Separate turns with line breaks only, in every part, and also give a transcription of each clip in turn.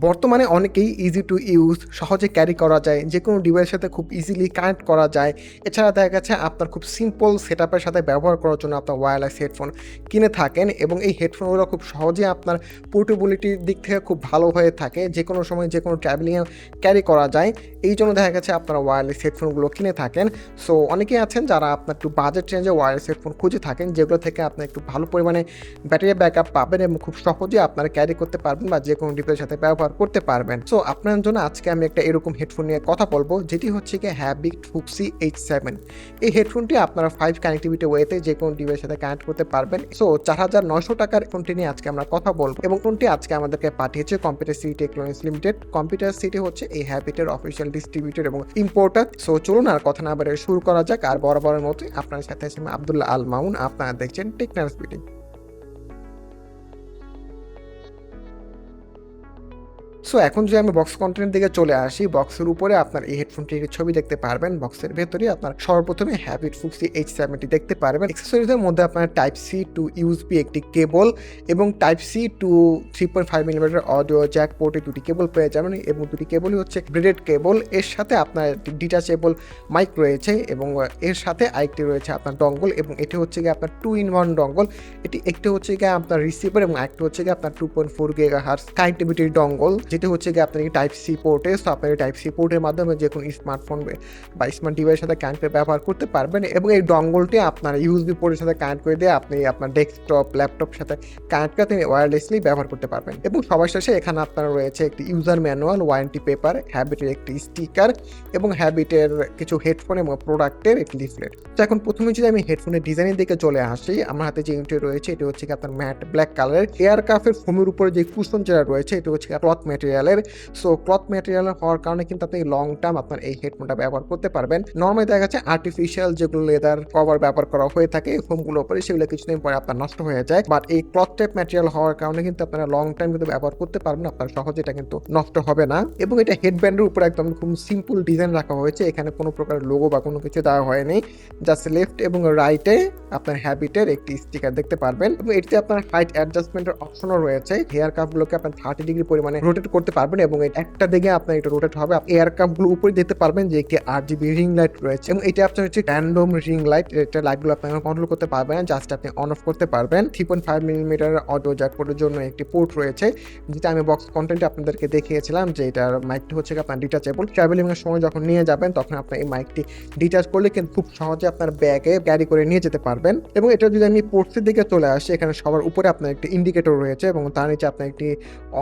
বর্তমানে অনেকেই easy to use, সহজে ক্যারি করা যায়, যে কোনো ডিভাইসের সাথে খুব ইজিলি কানেক্ট করা যায়। এছাড়া দেখা গেছে আপনার খুব সিম্পল সেটআপের সাথে ব্যবহার করার জন্য আপনার ওয়্যারলেস হেডফোন কিনে থাকেন এবং এই হেডফোনগুলো খুব সহজেই আপনার পোর্টেবিলিটির দিক থেকে খুব ভালো হয়ে থাকে, যে কোনো সময় যে কোনো ট্রাভেলিংয়ে ক্যারি করা যায়। এই জন্য দেখা গেছে আপনারা ওয়্যারলেস হেডফোনগুলো কিনে থাকেন। সো অনেকেই আছেন যারা আপনার একটু বাজেট রেঞ্জে ওয়্যারলেস হেডফোন খুঁজে থাকেন, যেগুলো থেকে আপনার একটু ভালো পরিমাণে ব্যাটারি ব্যাকআপ পাবেন এবং খুব সহজেই আপনারা ক্যারি করতে পারবেন বা যে কোনো ডিভাইসের সাথে ব্যবহার করতে পারবেন। সো আপনার জন্য আজকে আমি একটা এরকম হেডফোন নিয়ে কথা বলবো, যেটি হচ্ছে কি হ্যাবিট ফুক্সি H7। এই হেডফোনটি আপনারা 5 কানেক্টিভিটি ওয়েতে যে কোনো ডিভাইসের সাথে কানেক্ট করতে পারবেন। সো 4900 টাকার ফোনটি নিয়ে আজকে আমরা কথা বলবো এবং ফোনটি আজকে আমাদেরকে পাঠিয়েছে computer city technologies limited. Computer city হচ্ছে এই হ্যাবিটের অফিসিয়াল ডিস্ট্রিবিউটর এবং ইম্পোর্টার। সো চলুন আর কথা না বলে শুরু করা যাক। আর বরাবরের মতো আপনার সাথে আছে আমি আব্দুল্লাহ আল মাউন, আপনারা দেখছেন টেকনাটস ভিডিও। সো এখন যদি আমি বক্স কন্টেন্টের দিকে চলে আসি, বক্সের উপরে আপনার এই হেডফোনটির ছবি দেখতে পারবেন। বক্সের ভেতরে আপনার সর্বপ্রথমে হ্যাবিট ফুক্সি H7 দেখতে পারবেন। অ্যাক্সেসরিজের মধ্যে আপনার টাইপ সি টু ইউএসবি একটি কেবল এবং type C to 3.5 millimetre audio jack পোর্টে দুটি কেবল পেয়ে যাবেন এবং দুটি কেবলই হচ্ছে ব্রেডেড কেবল। এর সাথে আপনার ডিটাচেবল মাইক রয়েছে এবং এর সাথে আরেকটি রয়েছে আপনার ডঙ্গল এবং এটি হচ্ছে গিয়ে আপনার 2-in-1 ডঙ্গল। একটি হচ্ছে গিয়ে আপনার রিসিভার এবং আরেকটি হচ্ছে গিয়ে আপনার 2.4 গিগাহার্টজ কানেক্টিভিটির ডঙ্গল, যেটি হচ্ছে গিয়ে আপনার টাইপ সি পোর্টে। সো আপনার টাইপ সি পোর্টের মাধ্যমে যে কোনো স্মার্টফোন বা স্মার্ট ডিভাইসের সাথে কানেক্ট করে ব্যবহার করতে পারবেন এবং এই ডঙ্গলটি আপনার ইউএসবি পোর্টের সাথে কানেক্ট করে দিয়ে আপনি আপনার ডেস্কটপ ল্যাপটপের সাথে কানেক্ট করে আপনি ওয়্যারলেসলি ব্যবহার করতে পারবেন। এবং সবার শেষে এখানে আপনার রয়েছে একটি ইউজার ম্যানুয়াল, ওয়ারেন্টি পেপার, হ্যাবিটের একটি স্টিকার এবং হ্যাবিটের কিছু হেডফোন এবং প্রোডাক্টের একটি লিফলেট। তো এখন প্রথমে যদি আমি হেডফোনের ডিজাইনের দিকে চলে আসি, আমার হাতে যে ইউনিটটি রয়েছে এটি হচ্ছে আপনার ম্যাট ব্ল্যাক কালারের এয়ার কাফের ফোমের উপরে যে কুশন যেটা রয়েছে এটি হচ্ছে ক্লথ ম্যাটেরিয়ালের। সো ক্লথ ম্যাটেরিয়ালের হওয়ার কারণে কিন্তু আপনি লং টার্ম আপনার এই হেডফোনটা ব্যবহার করতে পারবেন। নর্মালি দেখা যাচ্ছে আর্টিফিশিয়াল যেগুলো লেদার কভার ব্যবহার করা হয়ে থাকে এই ফোমগুলোর উপরে, সেগুলো কিছুদিন পরে আপনার নষ্ট হয়ে যায়। বাট এই ক্লথ টাইপ ম্যাটেরিয়াল হওয়ার কারণে কিন্তু আপনারা লং টাইম কিন্তু ব্যবহার করতে পারবেন, আপনার সহজে এটা কিন্তু নষ্ট হবে না। এবং এটা হেডব্যান্ডের উপরে একদম খুব সিম্পল ডিজাইন রাখা হয়েছে, এখানে কোনো প্রকার লোগো বা কোনো কিছু দেওয়া হয়নি। জাস্ট লেফট এবং রাইটে আপনার হ্যাবিটের একটি স্টিকার দেখতে পারবেন এবং এটিতে আপনার হাইট অ্যাডজাস্টমেন্টের অপশনও রয়েছে। হেয়ার কাপগুলোকে আপনার 30 ডিগ্রি পরিমাণে রোটেট করতে পারবেন এবং একটা দিকে আপনার এটা রোটেট হবে। এয়ার কাপগুলো উপরে দিতে পারবেন যে কি আরজিবি রিং লাইট রয়েছে এবং এটা আপনার হচ্ছে র্যান্ডম রিং লাইট। এটা লাইটগুলো আপনি কন্ট্রোল করতে পারবেন, জাস্ট আপনি অন অফ করতে পারবেন। 3.5 মিলিমিটার অডিও জ্যাক পোর্টের জন্য একটি পোর্ট রয়েছে, যেটা আমি বক্স কন্টেন্টে আপনাদেরকে দেখিয়েছিলাম যে এটার মাইকটি হচ্ছে আপনার ডিটাচেবল। ট্রাভেলিং এর সময় যখন নিয়ে যাবেন তখন আপনার এই মাইকটি ডিটাচ করলে কিন্তু খুব সহজে আপনার ব্যাগে ক্যারি করে নিয়ে যেতে পারবেন। এবং এটা যদি আমি পোর্টসের দিকে চলে আসি, এখানে সবার উপরে আপনার একটি ইন্ডিকেটর রয়েছে এবং তার নিচে আপনার একটি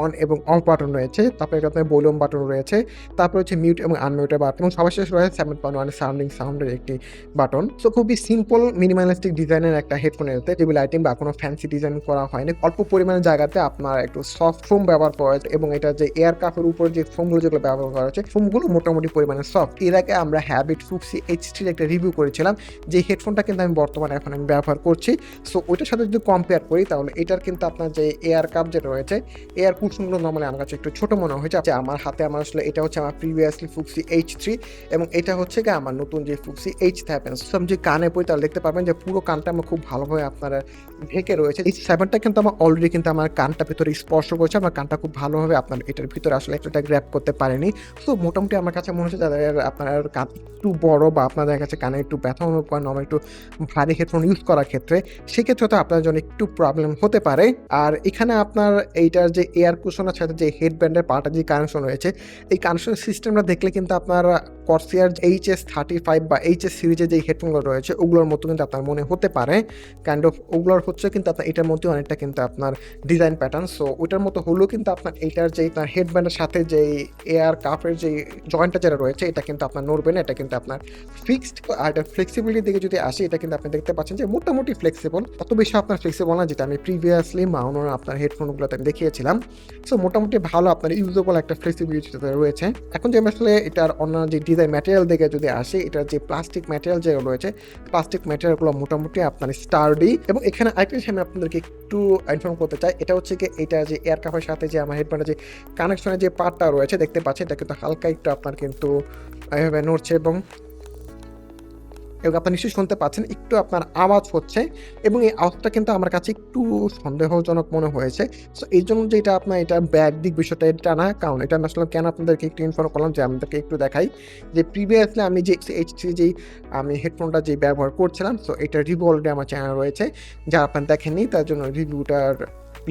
অন এবং অফ বাটন রয়েছে, তারপরে আপনার ভলিউম বাটন রয়েছে, তারপর হচ্ছে মিউট এবং আনমিউটের বাটন এবং সবার শেষে রয়েছে 7.1 সাউন্ডিং সাউন্ডের একটি বাটন। সো খুবই সিম্পল মিনিমালিস্টিক ডিজাইনের একটা হেডফোন এতে টেবিল লাইটিং বা কোনো ফ্যান্সি ডিজাইন করা হয়নি। অল্প পরিমাণে জায়গাতে আপনার একটু সফট ফোম ব্যবহার করা হয়েছে এবং এটা যে এয়ার কাপের উপর যে ফোমগুলো যেগুলো ব্যবহার করা হয়েছে ফোমগুলো মোটামুটি পরিমাণে সফট। এর আগে আমরা হ্যাবিট ফুক্সি H3 একটা রিভিউ করেছিলাম, যে হেডফোনটা কিন্তু আমি বর্তমানে এখন আমি ব্যবহার করছি। সো ওইটার সাথে যদি কম্পেয়ার করি তাহলে এটার কিন্তু আপনার যে এয়ার কাপ যেটা রয়েছে, এয়ার কুশনগুলো নর্মালি আমার কাছে একটু ছোট মনে হয়েছে। আমার হাতে আমার আসলে এটা হচ্ছে আমার প্রিভিয়াসলি ফুক্সি H3 এবং এটা হচ্ছে গিয়ে আমার নতুন যে ফুক্সি H7। সো আমি যে কানে পড়ি তাহলে দেখতে পারবেন যে পুরো কানটা আমার খুব ভালোভাবে আপনারা ঢেকে রয়েছে। H7টা কিন্তু আমার অলরেডি কিন্তু আমার কানটা ভিতরে স্পর্শ করেছে, আমার কানটা খুব ভালোভাবে আপনার এটার ভিতরে আসলে এটা গ্র্যাপ করতে পারেনি। সো মোটামুটি আমার কাছে মনে হচ্ছে যাদের আপনার কান একটু বড় বা আপনাদের কাছে কানে একটু ব্যথা অনুভব করেন নর্মাল একটু ভারী হেডফোন ইউজ করার ক্ষেত্রে, সেক্ষেত্রে তো আপনার জন্য একটু প্রবলেম হতে পারে। আর এখানে আপনার এইটার যে এয়ার কুশনের সাথে যে হেডব্যান্ডের পার্টটা যে কানেকশন রয়েছে, এই কানেকশন সিস্টেমটা দেখলে কিন্তু আপনার Corsair HS35 বা HS সিরিজের যে হেডফোনগুলো রয়েছে ওগুলোর মতো কিন্তু আপনার মনে হতে পারে। কাইন্ড অফ ওগুলোর হচ্ছে কিন্তু আপনার এটার মধ্যে অনেকটা কিন্তু আপনার ডিজাইন প্যাটার্ন। সো ওটার মতো হলেও কিন্তু আপনার এইটার যে আপনার হেডব্যান্ডের সাথে যে এয়ার কাপের যে জয়েন্টটা যেটা রয়েছে এটা কিন্তু আপনার নড়বে না, এটা কিন্তু আপনার ফিক্সড। আর এটা ফ্লেক্সিবিলিটির দিকে যদি আসি, এটা কিন্তু আপনি দেখতে পাচ্ছেন যে মোটামুটি ফ্লেক্সিবল, অত বেশি আপনার ফ্লেক্সিবল না, যেটা আমি প্রিভিয়াসলি মাউনোর আপনার হেডফোনগুলোতে আমি দেখিয়েছিলাম। সো মোটামুটি ভালো আপনার ইউজেবল একটা ফ্লেক্সিবিলিটি রয়েছে। এখন যে আমি আসলে এটার অন্য যে ডিজাইন ম্যাটেরিয়াল দিকে যদি আসি, এটার যে প্লাস্টিক ম্যাটেরিয়াল যেগুলো রয়েছে, প্লাস্টিক ম্যাটেরিয়ালগুলো মোটামুটি আপনার স্টার্ডি। এবং এখানে আরেকটা বিষয় আমি আপনাদেরকে একটু ইনফর্ম করতে চাই, এটা হচ্ছে কি এটা যে এয়ার কাপের সাথে যে আমার হেডফোনের যে কানেকশনের যে পার্টটা রয়েছে দেখতে পাচ্ছেন, এটা কিন্তু হালকা একটু আপনার কিন্তু এভাবে নড়ছে এবং এবং আপনারা নিশ্চয়ই শুনতে পাচ্ছেন একটু আপনার আওয়াজ হচ্ছে এবং এই আওয়াজটা কিন্তু আমার কাছে একটু সন্দেহজনক মনে হয়েছে। সো এইজন্য যে এটা আপনার এটা ব্যাড দিক বিষয়টা এটা না। কারণ এটা আমি আসলে কেন আপনাদেরকে একটু ইনফর্ম করলাম যে আপনাদেরকে একটু দেখাই যে প্রিভিয়াসলি আমি যে H3 যেই আমি হেডফোনটা যে ব্যবহার করছিলাম, সো এটার রিভিউ অলরেডি আমার চ্যানেলে রয়েছে। যারা আপনারা দেখেননি তার জন্য রিভিউটার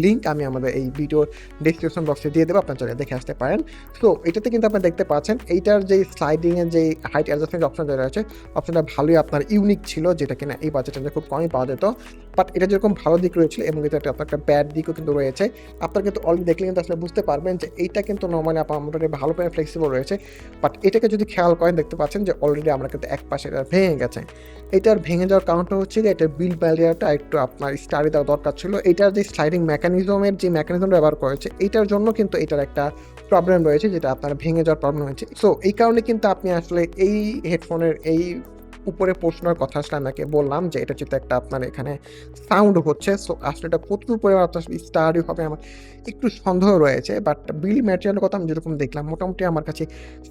লিঙ্ক আমি আমাদের এই ভিডিওর ডেসক্রিপশন বক্সে দিয়ে দেবো, আপনারা চাইলে দেখে আসতে পারেন। সো এটাতে কিন্তু আপনারা দেখতে পাচ্ছেন এইটার যেই স্লাইডিংয়ের যেই হাইট অ্যাডজাস্টমেন্ট অপশন যেটা রয়েছে, অপশনটা ভালোই আপনার ইউনিক ছিল, যেটা কিনা এই বাজেট রেঞ্জে খুব কমই পাওয়া যেত। বাট এটা যেরকম ভালো দিক রয়েছিল এবং এটা আপনার একটা ব্যাড দিকও কিন্তু রয়েছে। আপনারা কিন্তু অলরেডি দেখলে কিন্তু আসলে বুঝতে পারবেন যে এইটা কিন্তু নর্মালি আপনার মোটামুটি ভালো করে ফ্লেক্সিবল রয়েছে। বাট এটাকে যদি খেয়াল করেন দেখতে পাচ্ছেন যে অলরেডি আমরা কিন্তু এক পাশে এটা ভেঙে গেছে। এটার ভেঙে যাওয়ার কারণটা হচ্ছে যে এটার বিল্ড ব্যারিয়ারটা একটু আপনার স্টাডি দেওয়া দরকার ছিল। এটার যে স্লাইডিং মেকানিজমের যে মেকানিজমটা ব্যবহার করেছে এইটার জন্য কিন্তু এটার একটা প্রবলেম রয়েছে, যেটা আপনার ভেঙে যাওয়ার প্রবলেম হয়েছে। সো এই কারণে কিন্তু আপনি আসলে এই হেডফোনের এই উপরে প্রশ্নের কথা আসলে আপনাকে বললাম যে এটা যেটা একটা আপনার এখানে সাউন্ড হচ্ছে, সো আসলে এটা কতটুকু পরিমাণ আপনার স্টাডি হবে আমার একটু সন্দেহ রয়েছে। বাট বিল ম্যাটেরিয়ালের কথা আমি যেরকম দেখলাম মোটামুটি আমার কাছে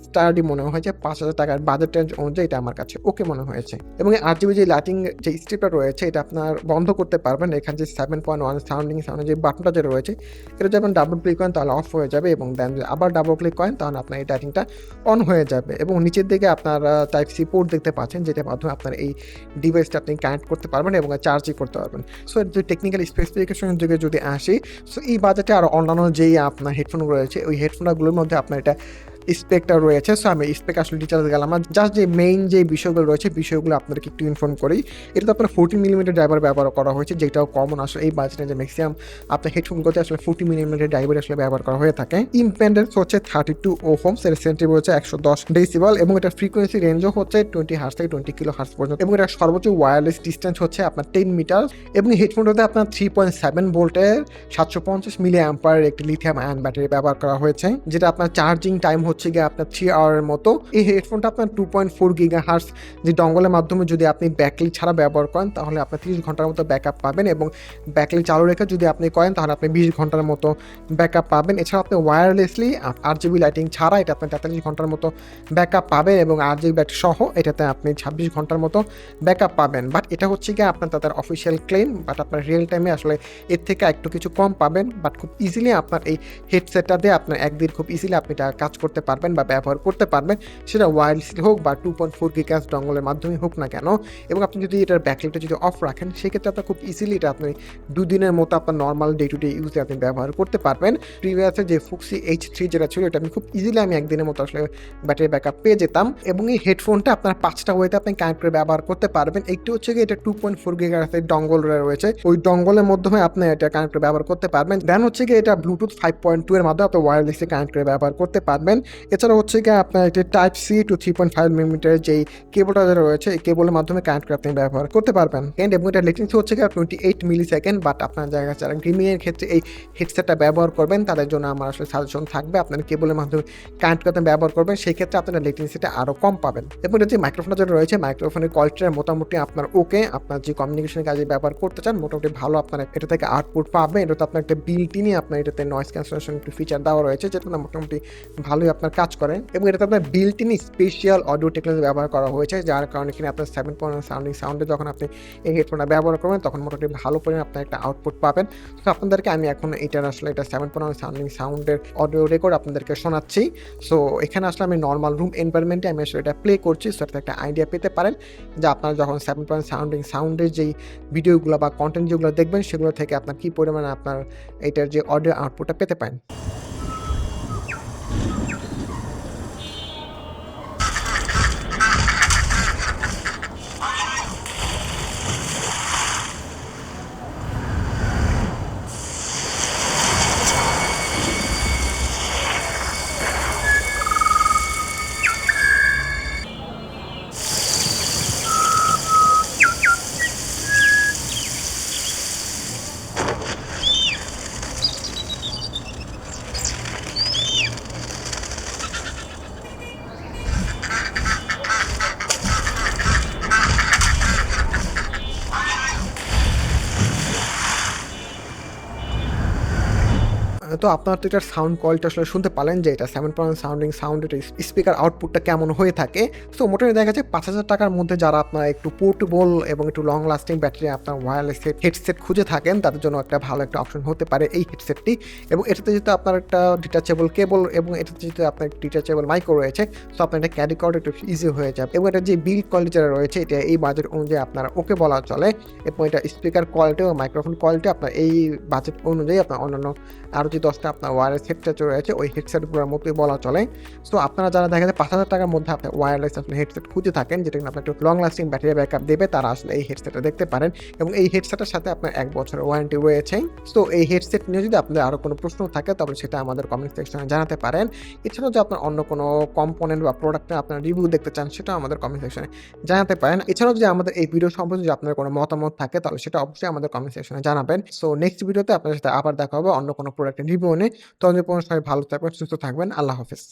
স্টাডি মনে হয়েছে। 5,000 টাকার বাজেট রেঞ্জ অনুযায়ী এটা আমার কাছে ওকে মনে হয়েছে। এবং এই RGB যে লাইটিং যে স্ট্রিপটা রয়েছে এটা আপনার বন্ধ করতে পারবেন। এখানে যে 7.1 সাউন্ডের যে বাটনটা যেটা রয়েছে এটা যখন ডাবল ক্লিক করেন তাহলে অফ হয়ে যাবে এবং দেন যদি আবার ডাবল ক্লিক করেন তাহলে আপনার এই লাইটিংটা অন হয়ে যাবে। এবং নিচের দিকে আপনারা টাইপ সি পোর্ট দেখতে পাচ্ছেন, যেটার মাধ্যমে আপনার এই ডিভাইসটা আপনি কানেক্ট করতে পারবেন এবং চার্জই করতে পারবেন। সো এর যে টেকনিক্যাল স্পেসিফিকেশনের দিকে যদি আসি, সো এই বাজেটে আরও অন্যান্য যেই আপনার হেডফোনগুলো রয়েছে ওই হেডফোনগুলোর মধ্যে আপনার এটা স্পেকটা রয়েছে। সো আমি স্পেক আসলে ডিটেলস গেলাম না, জাস্ট যে মেইন যে বিষয়গুলো রয়েছে বিষয়গুলো আপনাদেরকে একটু ইনফর্ম করি। এটা তো আপনার 14mm ড্রাইভার ব্যবহার করা হয়েছে, যেটাও কমন আসলে এই বাজেটে যে ম্যাক্সিমাম আপনার হেডফোনগুলোতে আসলে 40mm ড্রাইভার আসলে ব্যবহার করা হয়ে থাকে। ইম্পেন্ডেন্স হচ্ছে 32 ওহমস, এর সেন্সিটিভ হচ্ছে 110 ডেসিবেল এবং এটা ফ্রিকোয়েন্সি রেঞ্জও হচ্ছে 20 হার্টজ থেকে 20 কিলো হার্টজ পর্যন্ত এবং এটা সর্বোচ্চ ওয়্যারলেস ডিস্টেন্স হচ্ছে আপনার 10 মিটার এবং হেডফোনটাতে আপনার 3.7 ভোল্টের 750 মিলি অ্যাম্পারের একটি লিথিয়াম আয়ন ব্যাটারি ব্যবহার করা হয়েছে, যেটা আপনার চার্জিং টাইম হচ্ছে গিয়ে আপনার 3 আওয়ারের মতো। এই হেডফোনটা আপনার 2.4 গিগাহার্টজ যে ডঙ্গলের মাধ্যমে যদি আপনি ব্যাকলিট ছাড়া ব্যবহার করেন তাহলে আপনার 30 ঘন্টার মতো ব্যাকআপ পাবেন এবং ব্যাকলিট চালু রেখে যদি আপনি করেন তাহলে আপনি 20 ঘন্টার মতো ব্যাকআপ পাবেন। এছাড়া আপনি ওয়্যারলেসলি RGB লাইটিং ছাড়া এটা আপনি 43 ঘন্টার মতো ব্যাকআপ পাবেন এবং RGB ব্যাটারি সহ এটাতে আপনি 26 ঘন্টার মতো ব্যাকআপ পাবেন। বাট এটা হচ্ছে গিয়ে আপনার তাদের অফিসিয়াল ক্লেম, বাট আপনার রিয়েল টাইমে আসলে এর থেকে একটু কিছু কম পাবেন। বাট খুব ইজিলি আপনার এই হেডসেটটা দিয়ে আপনার একদিন খুব ইজিলি আপনি এটা কাজ করতে পারবেন বা ব্যবহার করতে পারবেন, সেটা ওয়্যারলেসলি হোক বা 2.4 গিগাহার্টজ ডঙ্গলের মাধ্যমে হোক না কেন। এবং আপনি যদি এটার ব্যাকলাইটটা যদি অফ রাখেন সেক্ষেত্রে আপনার খুব ইজিলি এটা আপনি 2 দিনের মতো আপনার নর্মাল ডে টু ডে ইউজে আপনি ব্যবহার করতে পারবেন। প্রিভিয়াসে যে ফুক্সি H3 যেটা ছিল এটা আমি খুব ইজিলি আমি একদিনের মতো আসলে ব্যাটারি ব্যাকআপ পেয়ে যেতাম। এবং এই হেডফোনটা আপনার 5টা ওয়েতে আপনি কানেক্ট করে ব্যবহার করতে পারবেন। একটি হচ্ছে কি এটা 2.4 গিগাহার্টজের ডঙ্গল রয়েছে, ওই ডঙ্গলের মাধ্যমে আপনি এটা কানেক্ট করে ব্যবহার করতে পারবেন। দেন হচ্ছে কি এটা ব্লুটুথ 5.2 এর মাধ্যমে আপনি ওয়্যারলেসলি কানেক্ট করে ব্যবহার করতে পারবেন। এছাড়া হচ্ছে কি আপনার একটা টাইপ সি টু 3.5mm যেই কেবলটা যেটা রয়েছে এই কেবলের মাধ্যমে কানেক্ট করে আপনি ব্যবহার করতে পারবেন। এবং এটা লেটেন্সি হচ্ছে কি 28 মিলিসেকেন্ড। বাট আপনার জায়গায় যারা গেমিংয়ের ক্ষেত্রে এই হেডসেটটা ব্যবহার করবেন তাদের জন্য আমার আসলে সাজেশন থাকবে আপনার কেবলের মাধ্যমে কানেক্ট করতে ব্যবহার করবেন, সেই ক্ষেত্রে আপনার লেটেন্সিটা আরও কম পাবেন। এবং এটা যে মাইক্রোফোনটা যেটা রয়েছে মাইক্রোফোনের কোয়ালিটিটা মোটামুটি আপনার ওকে, আপনার যে কমিউনিকেশনের কাজে ব্যবহার করতে চান মোটামুটি ভালো আপনার এটা থেকে আউটপুট পাবেন। এটা তো আপনার একটা বিল্ট-ইনই আপনার এটাতে নয়েজ ক্যান্সেলেশন একটু ফিচার দেওয়া রয়েছে, যেটা মোটামুটি ভালোই আপনার কাজ করে। এবং এটাতে আপনার বিল্ট-ইন স্পেশাল অডিও টেকনোলজি ব্যবহার করা হয়েছে, যার কারণে কিনা আপনার 7.1 সাউন্ডে যখন আপনি এই হেডফোনটা ব্যবহার করবেন তখন মোটামুটি ভালো পরিমাণে আপনার একটা আউটপুট পাবেন। তো আপনাদেরকে আমি এখন এটার আসলে এটা 7.1 সাউন্ডের অডিও রেকর্ড আপনাদেরকে শোনাচ্ছি। সো এখানে আসলে আমি নর্মাল রুম এনভায়রনমেন্টে আমি আসলে এটা প্লে করছি, সো এটা একটা আইডিয়া পেতে পারেন যে আপনারা যখন 7.1 সাউন্ডের যেই ভিডিওগুলো বা কন্টেন্ট যেগুলো দেখবেন সেগুলো থেকে আপনার কী পরিমাণে আপনার এটার যে অডিও আউটপুটটা পেতে পারেন। তো আপনারা তো এটার সাউন্ড কোয়ালিটি আসলে শুনতে পারলেন যে এটা 7 সাউন্ডিং সাউন্ড, এটা স্পিকার আউটপুটটা কেমন হয়ে থাকে। সো মোটামুটি দেখা যায় ৳৫,০০০ মধ্যে যারা আপনারা একটু পোর্টেবল এবং একটু লং লাস্টিং ব্যাটারি আপনার ওয়্যারলেস হেডসেট খুঁজে থাকেন, তাদের জন্য একটা ভালো একটা অপশন হতে পারে এই হেডসেটটি। এবং এটাতে যেহেতু আপনার একটা ডিটাচেবল কেবল এবং এটাতে যেহেতু আপনার ডিটাচেবল মাইক্রো রয়েছে, সো আপনার এটা ক্যারি করাটা একটু ইজি হয়ে যাবে। এবং এটার যে বিল্ড কোয়ালিটি যারা রয়েছে, এটা এই বাজেট অনুযায়ী আপনারা ওকে বলা চলে। এবং এটা স্পিকার কোয়ালিটি ও মাইক্রোফোন কোয়ালিটি আপনার এই বাজেট অনুযায়ী আপনার অন্যান্য আরও যে ১০টা আপনার ওয়্যারলেস হেডসেট রয়েছে ওই হেডসেটগুলোর মতোই বলা চলে। সো আপনারা যারা দেখা যায় ৳৫,০০০ মধ্যে আপনার ওয়্যারলেস আসলে হেডসেট খুঁজে থাকেন, যেটা কিনা আপনার একটু লং লাস্টিং ব্যাটারি ব্যাকআপ দেবে, তারা আসলে এই হেডসেটটা দেখতে পারেন। এবং এই হেডসেটের সাথে আপনার ১ বছরের ওয়ারেন্টি রয়েছে। সো এই হেডসেট নিয়ে যদি আপনাদের আরও কোনো প্রশ্ন থাকে, তবে সেটা আমাদের কমেন্ট সেকশনে জানাতে পারেন। এছাড়াও যে আপনার অন্য কোনো কম্পোনেন্ট বা প্রোডাক্টের আপনার রিভিউ দেখতে চান, সেটাও আমাদের কমেন্ট সেকশনে জানাতে পারেন। এছাড়াও যদি আমাদের এই ভিডিও সম্পর্কে যদি আপনার কোনো মতামত থাকে, তাহলে সেটা অবশ্যই আমাদের কমেন্ট সেকশনে জানাবেন। সো নেক্সট ভিডিওতে আপনাদের সাথে আবার দেখা হবে অন্য কোনো প্রোডাক্টের রিভিউ নিয়ে। ততদিন পর্যন্ত সবাই ভালো থাকবেন, সুস্থ থাকবেন। আল্লাহ হাফেজ।